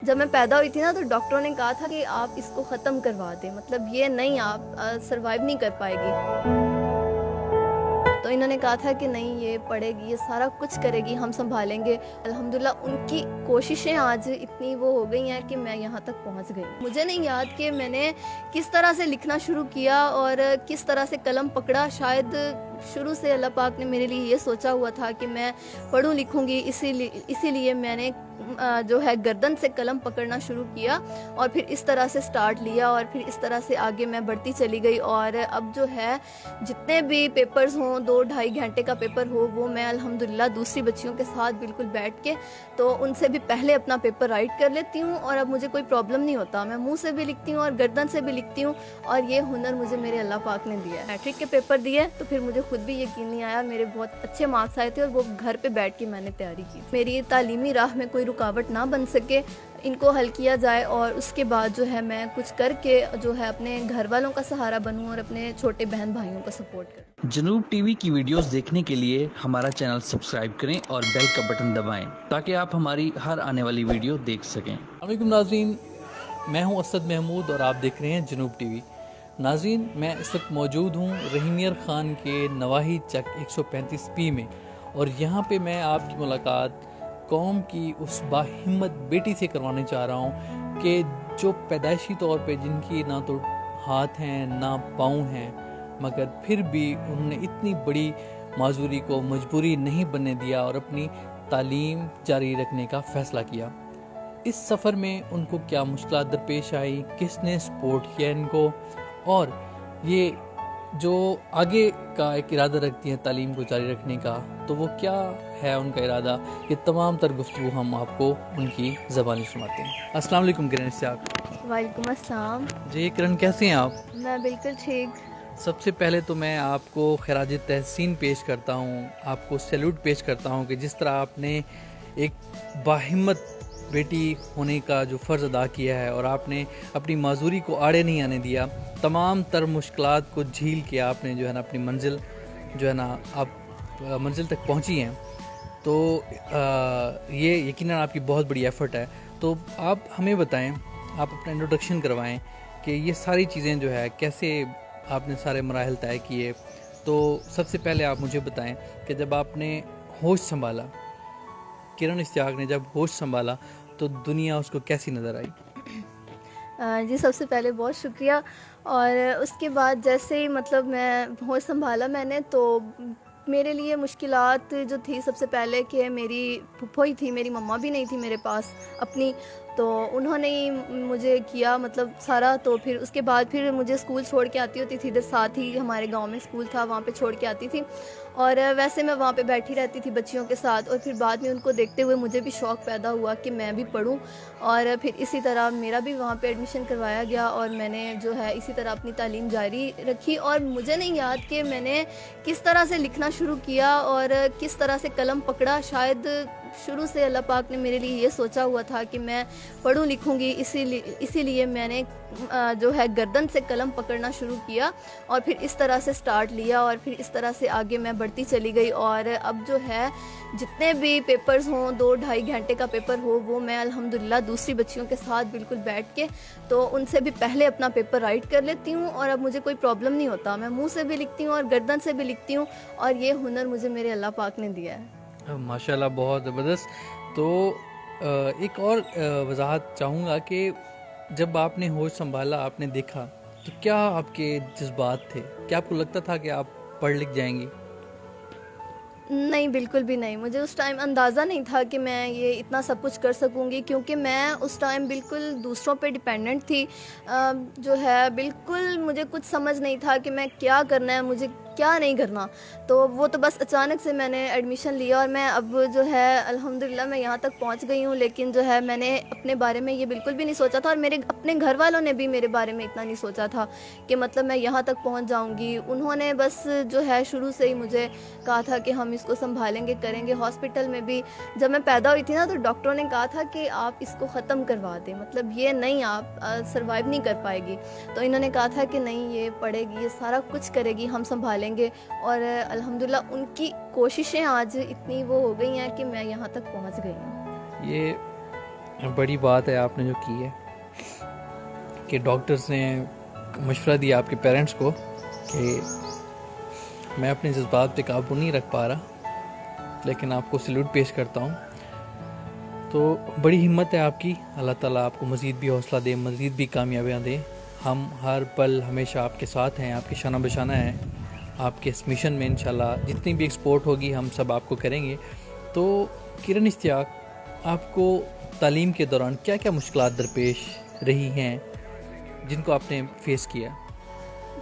जब मैं पैदा हुई थी ना, तो डॉक्टरों ने कहा था कि आप इसको ख़त्म करवा दें, मतलब ये नहीं, आप सर्वाइव नहीं कर पाएगी। तो इन्होंने कहा था कि नहीं, ये पढ़ेगी, ये सारा कुछ करेगी, हम संभालेंगे। अल्हम्दुलिल्लाह उनकी कोशिशें आज इतनी वो हो गई हैं कि मैं यहाँ तक पहुँच गई। मुझे नहीं याद कि मैंने किस तरह से लिखना शुरू किया और किस तरह से कलम पकड़ा। शायद शुरू से अल्लाह पाक ने मेरे लिए ये सोचा हुआ था कि मैं पढ़ूँ लिखूँगी, इसीलिए मैंने जो है गर्दन से कलम पकड़ना शुरू किया और फिर इस तरह से स्टार्ट लिया और फिर इस तरह से आगे मैं बढ़ती चली गई। और अब जो है जितने भी पेपर्स हों, 2-2.5 घंटे का पेपर हो, वो मैं अल्हम्दुलिल्लाह दूसरी बच्चियों के साथ बिल्कुल बैठ के तो उनसे भी पहले अपना पेपर राइट कर लेती हूँ और अब मुझे कोई प्रॉब्लम नहीं होता। मैं मुँह से भी लिखती हूँ और गर्दन से भी लिखती हूँ और ये हुनर मुझे मेरे अल्लाह पाक ने दिया है। मैट्रिक के पेपर दिए तो फिर मुझे खुद भी यकीन नहीं आया, मेरे बहुत अच्छे मार्क्स आए थे और वो घर पे बैठ के मैंने तैयारी की। मेरी तालीमी राह में कोई रुकावट ना बन सके, इनको हल किया जाए और उसके बाद जो है मैं कुछ करके जो है अपने घर वालों का सहारा बनूं और अपने छोटे बहन भाइयों को सपोर्ट करूं। जनूब टीवी की वीडियोस देखने के लिए हमारा चैनल सब्सक्राइब करें और बेल का बटन दबाएं ताकि आप हमारी हर आने वाली वीडियो देख सकें। अस्सलामुअलैकुम नाज़रीन, मैं हूं असद महमूद और आप देख रहे हैं जनूब टीवी। नाज़रीन, मैं इस वक्त मौजूद हूं रहीमियर ख़ान के नवाही चक 135 में और यहां पे मैं आपकी मुलाकात कौम की उस बाहिम्मत बेटी से करवाने चाह रहा हूं कि जो पैदाइशी तौर पे जिनकी ना तो हाथ हैं ना पाँव हैं, मगर फिर भी उन्होंने इतनी बड़ी माजूरी को मजबूरी नहीं बनने दिया और अपनी तालीम जारी रखने का फ़ैसला किया। इस सफ़र में उनको क्या मुश्किलात दरपेश आई, किसने सपोर्ट किया इनको, और ये जो आगे का एक इरादा रखती हैं तालीम को जारी रखने का, तो वो क्या है उनका इरादा, ये तमाम तर गुफ्तगू हम आपको उनकी ज़बानी सुनाते हैं। अस्सलाम वालेकुम किरण इश्तियाक। वालेकुम अस्सलाम। जी किरण, कैसे हैं आप? मैं बिल्कुल ठीक। सबसे पहले तो मैं आपको खराज तहसीन पेश करता हूँ, आपको सैल्यूट पेश करता हूँ कि जिस तरह आपने एक बाहिम्मत बेटी होने का जो फ़र्ज़ अदा किया है और आपने अपनी माजूरी को आड़े नहीं आने दिया, तमाम तर मुश्किलात को झील के आपने जो है ना अपनी मंजिल जो है ना आप मंजिल तक पहुंची हैं। तो ये यकीनन आपकी बहुत बड़ी एफ़र्ट है। तो आप हमें बताएं, आप अपना इंट्रोडक्शन करवाएं कि ये सारी चीज़ें जो है कैसे आपने सारे मराहल तय किए। तो सबसे पहले आप मुझे बताएं कि जब आपने होश संभाला, किरण इश्तियाक ने जब होश संभाला, तो दुनिया उसको कैसी नज़र आई? जी, सबसे पहले बहुत शुक्रिया। और उसके बाद जैसे ही मतलब मैं होश संभाला मैंने, तो मेरे लिए मुश्किलात जो थी सबसे पहले कि मेरी फूफो ही थी, मेरी मम्मा भी नहीं थी मेरे पास अपनी, तो उन्होंने ही मुझे किया मतलब सारा। तो फिर उसके बाद फिर मुझे स्कूल छोड़ के आती होती थी, इधर साथ ही हमारे गांव में स्कूल था, वहाँ पे छोड़ के आती थी और वैसे मैं वहाँ पे बैठी रहती थी बच्चियों के साथ। और फिर बाद में उनको देखते हुए मुझे भी शौक़ पैदा हुआ कि मैं भी पढूं और फिर इसी तरह मेरा भी वहाँ पे एडमिशन करवाया गया और मैंने जो है इसी तरह अपनी तालीम जारी रखी। और मुझे नहीं याद कि मैंने किस तरह से लिखना शुरू किया और किस तरह से कलम पकड़ा। शायद शुरू से अल्लाह पाक ने मेरे लिए ये सोचा हुआ था कि मैं पढ़ूँ लिखूँगी, इसीलिए मैंने जो है गर्दन से कलम पकड़ना शुरू किया और फिर इस तरह से स्टार्ट लिया और फिर इस तरह से आगे मैं बढ़ती चली गई। और अब जो है जितने भी पेपर्स हों, 2-2.5 घंटे का पेपर हो, वो मैं अल्हम्दुलिल्लाह दूसरी बच्चियों के साथ बिल्कुल बैठ के तो उनसे भी पहले अपना पेपर राइट कर लेती हूँ और अब मुझे कोई प्रॉब्लम नहीं होता। मैं मुँह से भी लिखती हूँ और गर्दन से भी लिखती हूँ और ये हुनर मुझे मेरे अल्लाह पाक ने दिया है। माशाल्लाह, बहुत ज़बरदस्त। तो एक और वजाहत चाहूँगा कि जब आपने होश संभाला, आपने देखा, तो क्या आपके जज्बात थे? क्या आपको लगता था कि आप पढ़ लिख जाएंगी? नहीं, बिल्कुल भी नहीं। मुझे उस टाइम अंदाज़ा नहीं था कि मैं ये इतना सब कुछ कर सकूँगी, क्योंकि मैं उस टाइम बिल्कुल दूसरों पे डिपेंडेंट थी। जो है बिल्कुल मुझे कुछ समझ नहीं था कि मैं क्या करना है, मुझे क्या नहीं करना। तो वो तो बस अचानक से मैंने एडमिशन लिया और मैं अब जो है अल्हम्दुलिल्लाह मैं यहाँ तक पहुँच गई हूँ। लेकिन जो है मैंने अपने बारे में ये बिल्कुल भी नहीं सोचा था और मेरे अपने घर वालों ने भी मेरे बारे में इतना नहीं सोचा था कि मतलब मैं यहाँ तक पहुँच जाऊँगी। उन्होंने बस जो है शुरू से ही मुझे कहा था कि हम इसको संभालेंगे, करेंगे। हॉस्पिटल में भी जब मैं पैदा हुई थी ना, तो डॉक्टरों ने कहा था कि आप इसको ख़त्म करवा दें, मतलब ये नहीं, आप सर्वाइव नहीं कर पाएगी। तो इन्होंने कहा था कि नहीं, ये पढ़ेगी, ये सारा कुछ करेगी, हम संभालेंगे। और अल्हम्दुलिल्लाह उनकी कोशिशें आज इतनी वो हो गई हैं कि मैं यहाँ तक पहुँच गई हूँ। ये बड़ी बात है आपने जो की है कि डॉक्टर्स ने मशवरा दिया आपके पेरेंट्स को कि मैं अपने जज्बात पे काबू नहीं रख पा रहा, लेकिन आपको सल्यूट पेश करता हूँ। तो बड़ी हिम्मत है आपकी, अल्लाह ताला आपको मज़ीद भी हौसला दे, मज़ीद भी कामयाबियाँ दे। हम हर पल हमेशा आपके साथ हैं, आपके शाना बशाना हैं, आपके इस मिशन में इंशाल्लाह जितनी भी एक्सपोर्ट होगी हम सब आपको करेंगे। तो किरण इश्तियाक, आपको तालीम के दौरान क्या क्या मुश्किलात दरपेश रही हैं जिनको आपने फ़ेस किया?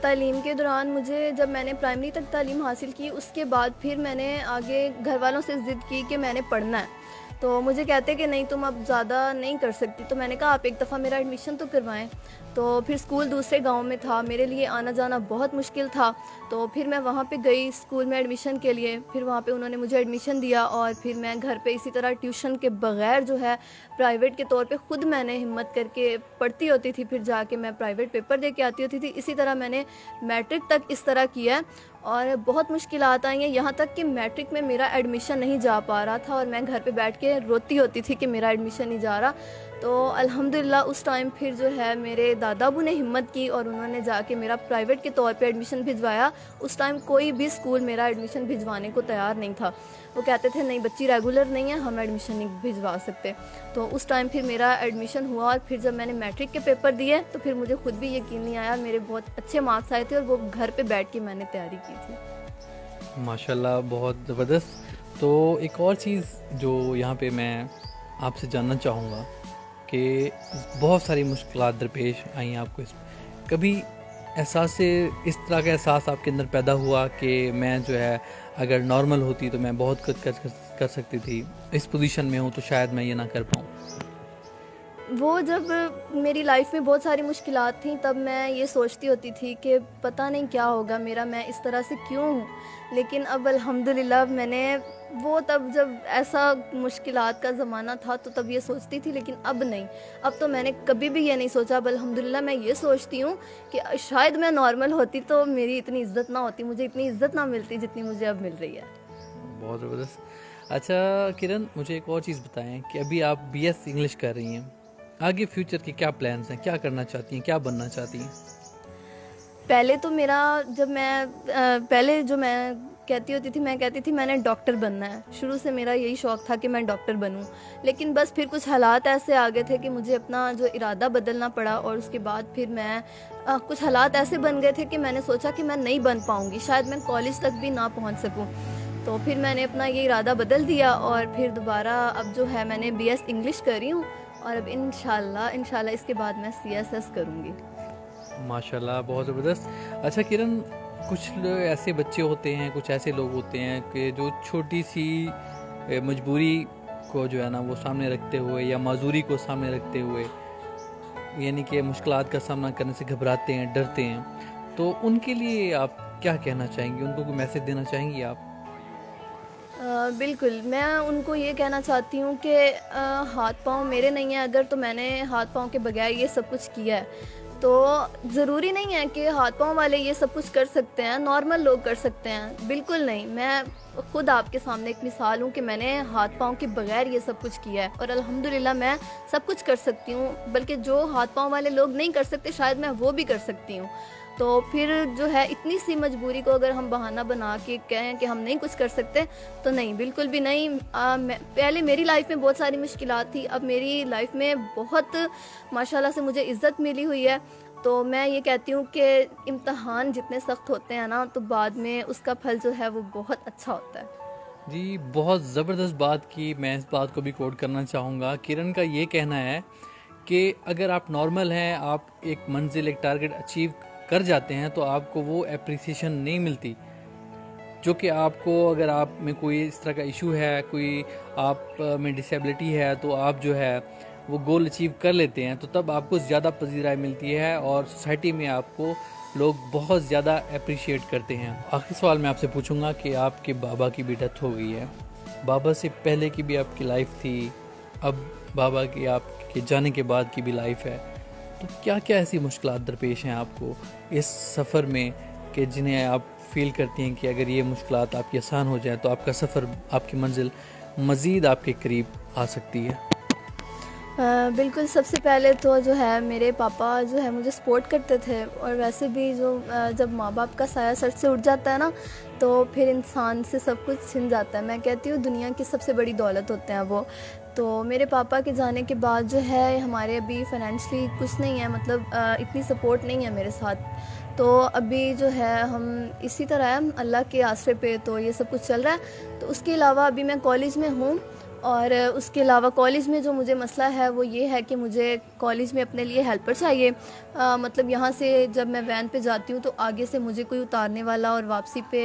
तालीम के दौरान मुझे, जब मैंने प्राइमरी तक तालीम हासिल की, उसके बाद फिर मैंने आगे घर वालों से ज़िद की कि मैंने पढ़ना है। तो मुझे कहते कि नहीं तुम अब ज़्यादा नहीं कर सकती। तो मैंने कहा आप एक दफ़ा मेरा एडमिशन तो करवाएं। तो फिर स्कूल दूसरे गांव में था, मेरे लिए आना जाना बहुत मुश्किल था। तो फिर मैं वहाँ पे गई स्कूल में एडमिशन के लिए। फिर वहाँ पे उन्होंने मुझे एडमिशन दिया और फिर मैं घर पे इसी तरह ट्यूशन के बग़ैर जो है प्राइवेट के तौर पे ख़ुद मैंने हिम्मत करके पढ़ती होती थी। फिर जाके मैं प्राइवेट पेपर दे के आती होती थी। इसी तरह मैंने मैट्रिक तक इस तरह किया और बहुत मुश्किलात आई हैं, यहाँ तक कि मैट्रिक में मेरा एडमिशन नहीं जा पा रहा था और मैं घर पे बैठ के रोती होती थी कि मेरा एडमिशन नहीं जा रहा। तो अल्हम्दुलिल्लाह उस टाइम फिर जो है मेरे दादा अबू ने हिम्मत की और उन्होंने जाके मेरा प्राइवेट के तौर पे एडमिशन भिजवाया। उस टाइम कोई भी स्कूल मेरा एडमिशन भिजवाने को तैयार नहीं था। वो कहते थे नहीं बच्ची रेगुलर नहीं है, हम एडमिशन नहीं भिजवा सकते। तो उस टाइम फिर मेरा एडमिशन हुआ और फिर जब मैंने मैट्रिक के पेपर दिए तो फिर मुझे खुद भी यकीन नहीं आया, मेरे बहुत अच्छे मार्क्स आए थे और वो घर पे बैठ के मैंने तैयारी की थी। माशाल्लाह, बहुत ज़बरदस्त। तो एक और चीज़ जो यहाँ पे मैं आपसे जानना चाहूँगा कि बहुत सारी मुश्किलात दरपेश आई आपको, इस कभी एहसास इस तरह का एहसास आपके अंदर पैदा हुआ कि मैं जो है अगर नॉर्मल होती तो मैं बहुत कुछ कर सकती थी, इस पोजीशन में हूँ तो शायद मैं ये ना कर पाऊँ? वो जब मेरी लाइफ में बहुत सारी मुश्किलात थी तब मैं ये सोचती होती थी कि पता नहीं क्या होगा मेरा, मैं इस तरह से क्यों हूँ। लेकिन अब अल्हम्दुलिल्लाह मैंने वो, तब जब ऐसा मुश्किलात का ज़माना था तो तब ये सोचती थी, लेकिन अब नहीं। अब तो मैंने कभी भी ये नहीं सोचा। अब अल्हम्दुलिल्लाह मैं ये सोचती हूँ कि शायद मैं नॉर्मल होती तो मेरी इतनी इज़्ज़त ना होती, मुझे इतनी इज़्ज़त ना मिलती जितनी मुझे अब मिल रही है। बहुत ज़बरदस्त। अच्छा किरण, मुझे एक और चीज़ बताएं कि अभी आप BS इंग्लिश कर रही हैं, आगे फ्यूचर के क्या प्लान्स हैं, क्या करना चाहती हैं, क्या बनना चाहती हैं? पहले तो मेरा, जब मैं पहले जो मैं कहती थी मैंने डॉक्टर बनना है। शुरू से मेरा यही शौक़ था कि मैं डॉक्टर बनूं। लेकिन बस फिर कुछ हालात ऐसे आ गए थे कि मुझे अपना जो इरादा बदलना पड़ा और उसके बाद फिर मैं कुछ हालात ऐसे बन गए थे कि मैंने सोचा कि मैं नहीं बन पाऊँगी, शायद मैं कॉलेज तक भी ना पहुँच सकूँ। तो फिर मैंने अपना ये इरादा बदल दिया और फिर दोबारा अब जो है मैंने BS इंग्लिश कर रही हूँ और अब इंशाल्लाह इसके बाद मैं CSS करूँगी। माशाल्लाह, बहुत ज़बरदस्त। अच्छा किरण, कुछ ऐसे बच्चे होते हैं, कुछ ऐसे लोग होते हैं कि जो छोटी सी मजबूरी को जो है ना वो सामने रखते हुए या माजूरी को सामने रखते हुए, यानी कि मुश्किलात का सामना करने से घबराते हैं, डरते हैं। तो उनके लिए आप क्या कहना चाहेंगी, उनको कोई मैसेज देना चाहेंगी आप? बिल्कुल, मैं उनको ये कहना चाहती हूँ कि हाथ पाँव मेरे नहीं हैं अगर, तो मैंने हाथ पाँव के बगैर ये सब कुछ किया है। तो ज़रूरी नहीं है कि हाथ पाँव वाले ये सब कुछ कर सकते हैं, नॉर्मल लोग कर सकते हैं, बिल्कुल नहीं। मैं ख़ुद आपके सामने एक मिसाल हूँ कि मैंने हाथ पाँव के बगैर ये सब कुछ किया है और अल्हम्दुलिल्लाह मैं सब कुछ कर सकती हूँ, बल्कि जो हाथ पाँव वाले लोग नहीं कर सकते शायद मैं वो भी कर सकती हूँ। तो फिर जो है इतनी सी मजबूरी को अगर हम बहाना बना के कहें कि हम नहीं कुछ कर सकते तो नहीं, बिल्कुल भी नहीं। पहले मेरी लाइफ में बहुत सारी मुश्किलात थी, अब मेरी लाइफ में बहुत माशाल्लाह से मुझे इज़्ज़त मिली हुई है। तो मैं ये कहती हूँ कि इम्तहान जितने सख्त होते हैं ना तो बाद में उसका फल जो है वो बहुत अच्छा होता है। जी, बहुत ज़बरदस्त बात की। मैं इस बात को भी कोट करना चाहूँगा। किरण का ये कहना है कि अगर आप नॉर्मल हैं, आप एक मंजिल, एक टारगेट अचीव कर जाते हैं तो आपको वो एप्रिसिएशन नहीं मिलती जो कि आपको, अगर आप में कोई इस तरह का इशू है, कोई आप में डिसेबिलिटी है, तो आप जो है वो गोल अचीव कर लेते हैं तो तब आपको ज़्यादा पजीराई मिलती है और सोसाइटी में आपको लोग बहुत ज़्यादा अप्रिशिएट करते हैं। आखिरी सवाल मैं आपसे पूछूंगा कि आपके बाबा की भी डेथ हो गई है, बाबा से पहले की भी आपकी लाइफ थी, अब बाबा की आपके जाने के बाद की भी लाइफ है, तो क्या क्या ऐसी मुश्किलात दरपेश हैं आपको इस सफ़र में कि जिन्हें आप फील करती हैं कि अगर ये मुश्किलात आपकी आसान हो जाए तो आपका सफ़र, आपकी मंजिल मज़ीद आपके करीब आ सकती है? बिल्कुल, सबसे पहले तो जो है मेरे पापा जो है मुझे सपोर्ट करते थे, और वैसे भी जो जब माँ बाप का साया सर से उठ जाता है ना, तो फिर इंसान से सब कुछ छिन जाता है। मैं कहती हूँ दुनिया की सबसे बड़ी दौलत होते हैं वो। तो मेरे पापा के जाने के बाद जो है हमारे अभी फाइनेंशियली कुछ नहीं है, मतलब इतनी सपोर्ट नहीं है मेरे साथ। तो अभी जो है हम इसी तरह है, अल्लाह के आसरे पे तो ये सब कुछ चल रहा है। तो उसके अलावा अभी मैं कॉलेज में हूँ, और उसके अलावा कॉलेज में जो मुझे मसला है वो ये है कि मुझे कॉलेज में अपने लिए हेल्पर चाहिए। मतलब यहाँ से जब मैं वैन पे जाती हूँ तो आगे से मुझे कोई उतारने वाला और वापसी पे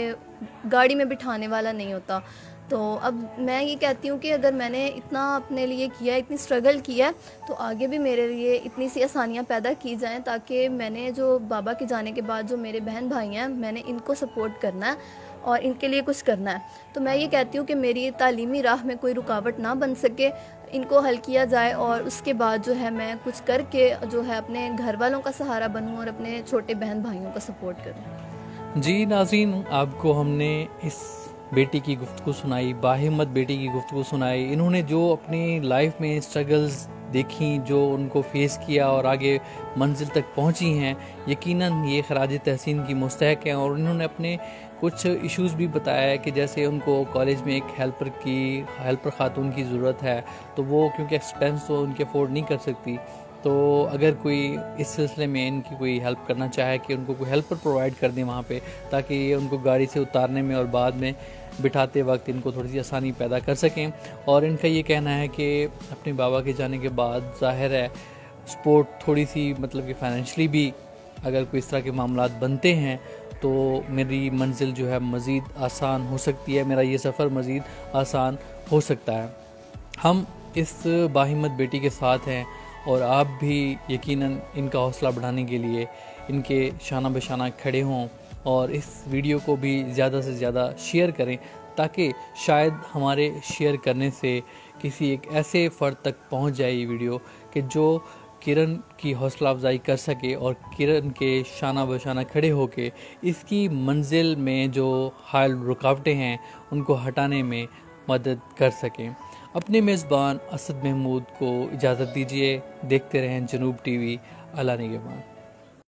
गाड़ी में बिठाने वाला नहीं होता। तो अब मैं ये कहती हूँ कि अगर मैंने इतना अपने लिए किया, इतनी स्ट्रगल किया है, तो आगे भी मेरे लिए इतनी सी आसानियाँ पैदा की जाएं, ताकि मैंने जो बाबा के जाने के बाद जो मेरे बहन भाई हैं, मैंने इनको सपोर्ट करना है और इनके लिए कुछ करना है। तो मैं ये कहती हूँ कि मेरी तालीमी राह में कोई रुकावट ना बन सके, इनको हल किया जाए, और उसके बाद जो है मैं कुछ करके जो है अपने घर वालों का सहारा बनूँ और अपने छोटे बहन भाइयों का सपोर्ट करूँ। जी नाज़रीन, आपको हमने इस बेटी की गुफ्तगू सुनाई, बाहिम्मत बेटी की गुफ्तगू सुनाई। इन्होंने जो अपनी लाइफ में स्ट्रगल्स देखी, जो उनको फेस किया और आगे मंजिल तक पहुंची हैं, यकीनन ये खराज तहसीन की मुस्तहक हैं। और इन्होंने अपने कुछ इश्यूज़ भी बताया है कि जैसे उनको कॉलेज में एक हेल्पर ख़ातून की ज़रूरत है, तो वो क्योंकि एक्सपेंस तो उनके अफोर्ड नहीं कर सकती, तो अगर कोई इस सिलसिले में इनकी कोई हेल्प करना चाहे कि उनको कोई हेल्पर प्रोवाइड कर दें वहाँ पे, ताकि ये उनको गाड़ी से उतारने में और बाद में बिठाते वक्त इनको थोड़ी सी आसानी पैदा कर सकें। और इनका ये कहना है कि अपने बाबा के जाने के बाद ज़ाहिर है सपोर्ट थोड़ी सी, मतलब कि फाइनेंशली भी अगर कोई इस तरह के मामलात बनते हैं तो मेरी मंजिल जो है मज़ीद आसान हो सकती है, मेरा ये सफ़र मज़ीद आसान हो सकता है। हम इस बाहिम्मत बेटी के साथ हैं, और आप भी यकीनन इनका हौसला बढ़ाने के लिए इनके शाना बशाना खड़े हों और इस वीडियो को भी ज़्यादा से ज़्यादा शेयर करें, ताकि शायद हमारे शेयर करने से किसी एक ऐसे फ़र्द तक पहुंच जाए ये वीडियो कि जो किरण की हौसला अफजाई कर सके और किरण के शाना बशाना खड़े होके इसकी मंजिल में जो हाल रुकावटें हैं उनको हटाने में मदद कर सकें। अपने मेज़बान असद महमूद को इजाज़त दीजिए। देखते रहें जनूब टीवी। अल्लाह निगहबान।